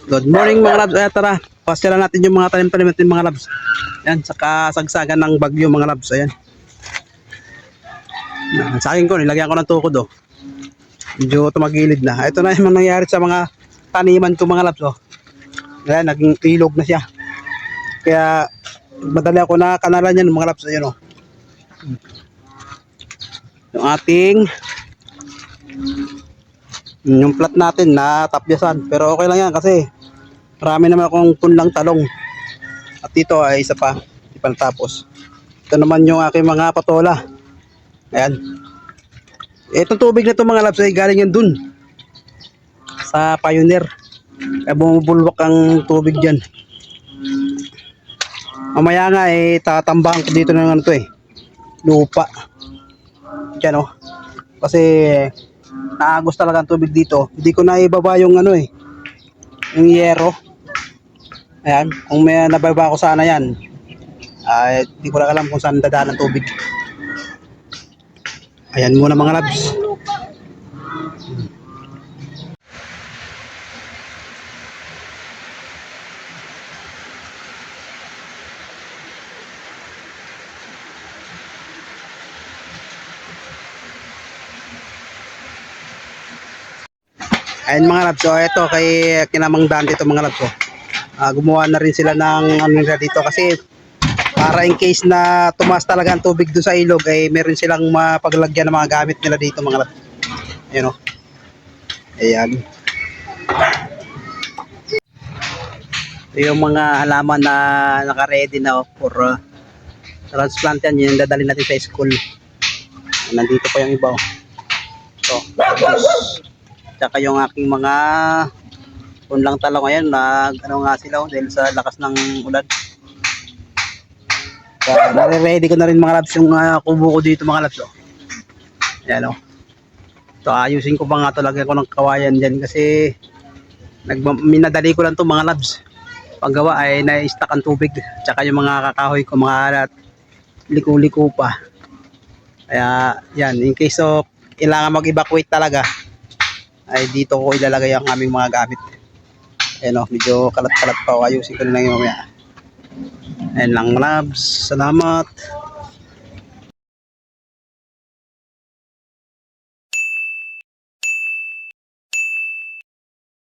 Good morning mga labs. Ayan, tara. Pasyalan natin yung mga tanim-tanim natin mga labs. Ayan, sa kasagsagan ng bagyo mga labs. Ayan. Sa akin ko, nilagyan ko ng tukod oh. Medyo tumagilid na. Ito na yung nangyari sa mga taniman ko mga labs oh. Ayan, naging ilog na siya. Kaya madali ako na kanalan yan mga labs. Ayan oh. Yung ating yung plat natin na tapyasan. Pero okay lang yan kasi marami naman akong punlang talong. At dito ay isa pa. Di pa natapos. Ito naman yung aking mga patola. Ayan. Itong tubig na ito mga labs ay galing yan dun. Sa Pioneer. Kaya bumubulwak ang tubig dyan. Mamaya nga eh tatambahan ko dito ng ano to eh. Lupa. Diyan oh. Kasi naagos talaga ang tubig dito. Hindi ko na ibaba yung ano eh. Yung yero. Ayan. Kung may nababa ko sana yan. Ay, hindi ko lang alam kung saan dadaan ang tubig. Ayan muna mga labs. Ayan mga labs. So ito kay Kinamang Dan dito mga labs. Gumawa na rin sila ng ano nila dito kasi para in case na tumaas talaga ang tubig doon sa ilog ay meron silang mapaglagyan ng mga gamit nila dito mga labs. Ayan o. Ayan. Ito yung mga halaman na naka-ready na for transplant yan. Yung dadalhin natin sa school. Nandito pa yung iba o. So, tsaka yung aking mga punlang talong ngayon ano nga sila dahil sa lakas ng ulan. So, nare-ready ko na rin mga labs yung kubo ko dito mga labs. Ayan o. So ayusin ko pa nga ito. Lagyan ko ng kawayan dyan kasi minadali ko lang ito mga labs. Paggawa ay na-stack ang tubig. Tsaka yung mga kakahoy ko mga liko-liko pa. Kaya yan in case of kailangan mag-evacuate talaga ay dito ko ilalagay ang aming mga gamit. Ayan o, medyo kalat-kalat pa. Ayusin ko na lang yung mamaya. Ayan lang labs. Salamat.